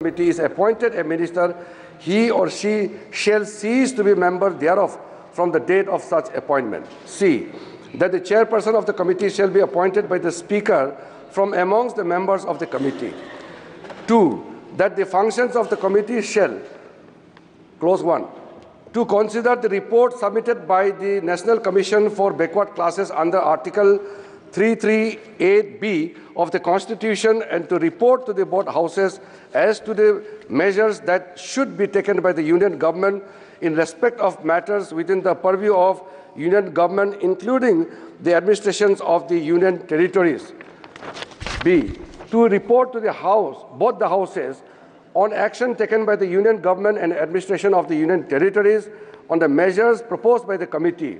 committee is appointed a minister, he or she shall cease to be member thereof from the date of such appointment. C. That the chairperson of the committee shall be appointed by the Speaker from amongst the members of the committee. 2. That the functions of the committee shall, clause 1, to consider the report submitted by the National Commission for Backward Classes under Article 338B of the Constitution and to report to the both houses as to the measures that should be taken by the Union Government in respect of matters within the purview of Union Government, including the administrations of the Union Territories. B. To report to the House, both the houses, on action taken by the Union Government and administration of the Union Territories on the measures proposed by the committee.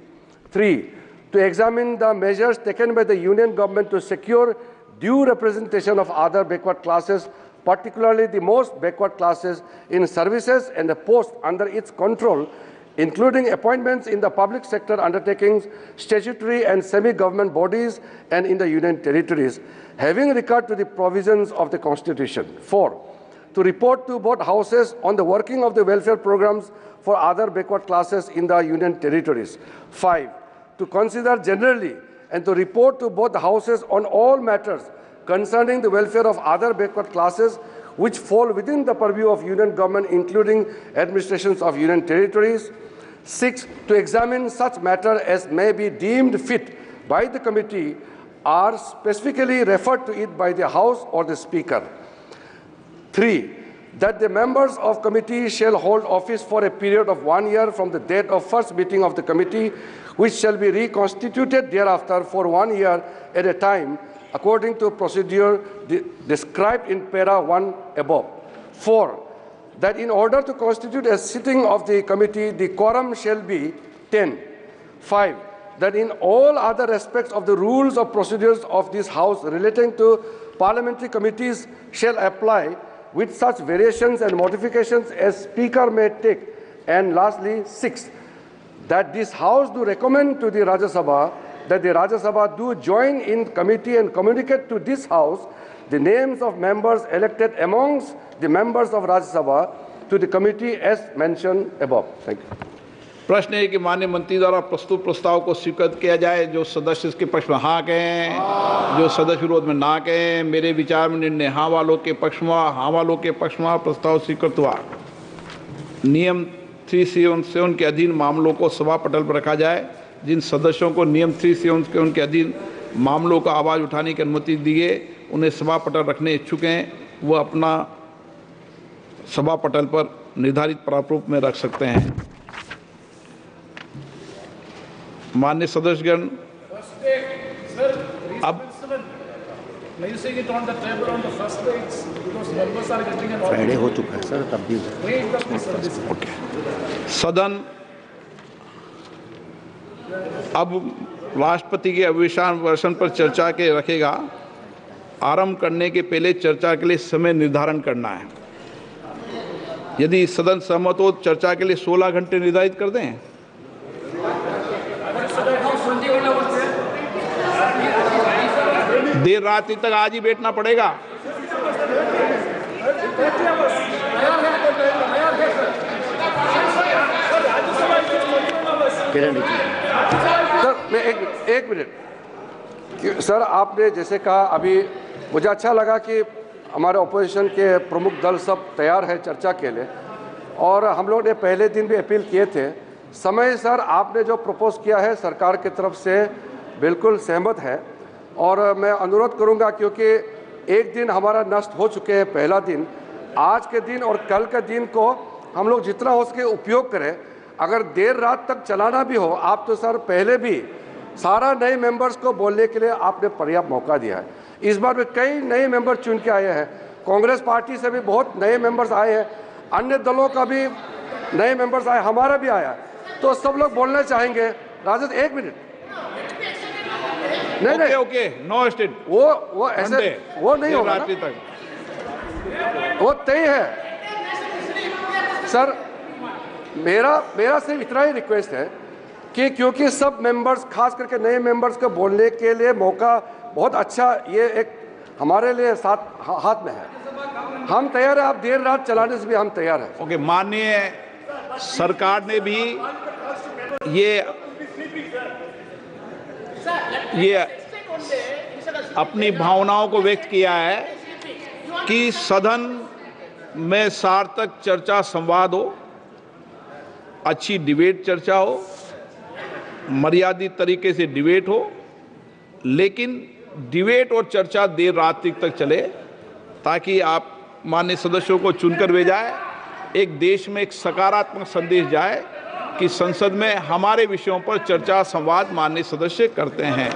3. To examine the measures taken by the Union Government to secure due representation of other backward classes, particularly the most backward classes in services and the posts under its control, including appointments in the public sector undertakings, statutory and semi-government bodies, and in the Union Territories, having regard to the provisions of the Constitution. 4. To report to both houses on the working of the welfare programs for other backward classes in the Union Territories. 5. To consider generally and to report to both houses on all matters concerning the welfare of other backward classes which fall within the purview of Union Government, including administrations of Union Territories. 6. To examine such matter as may be deemed fit by the committee are specifically referred to it by the House or the Speaker. 3. That the members of committee shall hold office for a period of 1 year from the date of first meeting of the committee, which shall be reconstituted thereafter for 1 year at a time, according to procedure described in para 1 above. 4. That in order to constitute a sitting of the committee, the quorum shall be 10. 5. That in all other respects of the rules of procedures of this House relating to parliamentary committees shall apply, with such variations and modifications as Speaker may take. And lastly, 6. That this House do recommend to the Rajya Sabha that the Rajya Sabha do join in committee and communicate to this House the names of members elected amongst the members of Rajya Sabha to the committee as mentioned above. Thank you. प्रश्न है कि माननीय मंत्री द्वारा प्रस्तुत प्रस्ताव को स्वीकृत किया जाए। जो सदस्य इसके पक्ष में हाँ कहें, जो सदस्य विरोध में ना कहें। मेरे विचार में निर्णय हाँ वालों के पक्ष में, हाँ वालों के पक्ष में प्रस्ताव स्वीकृत हुआ। नियम 377 के अधीन मामलों को सभा पटल पर रखा जाए। जिन सदस्यों को नियम 377 के अधीन मामलों का आवाज़ उठाने की अनुमति दी है, उन्हें सभा पटल रखने इच्छुक हैं, वो अपना सभा पटल पर निर्धारित प्रारूप में रख सकते हैं। माननीय सदस्यगण, अब फ्राइडे हो चुका है सर, तब भी सदन अब राष्ट्रपति के अभिभाषण पर चर्चा के रखेगा। आरंभ करने के पहले चर्चा के लिए समय निर्धारण करना है। यदि सदन सहमत हो, चर्चा के लिए 16 घंटे निर्धारित कर दें। देर रात तक आज ही बैठना पड़ेगा। सर मैं एक मिनट सर, आपने जैसे कहा, अभी मुझे अच्छा लगा कि हमारे ऑपोजिशन के प्रमुख दल सब तैयार है चर्चा के लिए, और हम लोग ने पहले दिन भी अपील किए थे। समय सर आपने जो प्रपोज किया है सरकार की तरफ से बिल्कुल सहमत है, और मैं अनुरोध करूंगा क्योंकि एक दिन हमारा नष्ट हो चुके हैं, पहला दिन। आज के दिन और कल के दिन को हम लोग जितना हो सके उपयोग करें। अगर देर रात तक चलाना भी हो, आप तो सर पहले भी सारा नए मेंबर्स को बोलने के लिए आपने पर्याप्त मौका दिया है। इस बार में कई नए मेंबर चुन के आए हैं, कांग्रेस पार्टी से भी बहुत नए मेंबर्स आए हैं, अन्य दलों का भी नए मेंबर्स आए, हमारा भी आया। तो सब लोग बोलना चाहेंगे। राजद एक मिनट, नहीं ओके, नो स्टेट, वो ऐसे वो नहीं होगा ना, वो तय है सर। मेरा सिर्फ इतना ही रिक्वेस्ट है कि क्योंकि सब मेंबर्स, खास करके नए मेंबर्स को बोलने के लिए मौका बहुत अच्छा, ये एक हमारे लिए साथ हाथ में है। हम तैयार हैं, आप देर रात चलाने से भी हम तैयार हैं। ओके, माननीय सरकार ने भी ये अपनी भावनाओं को व्यक्त किया है कि सदन में सार्थक चर्चा संवाद हो, अच्छी डिबेट चर्चा हो, मर्यादित तरीके से डिबेट हो, लेकिन डिबेट और चर्चा देर रात तक चले, ताकि आप माननीय सदस्यों को चुनकर भेजा है, एक देश में एक सकारात्मक संदेश जाए कि संसद में हमारे विषयों पर चर्चा संवाद माननीय सदस्य करते हैं।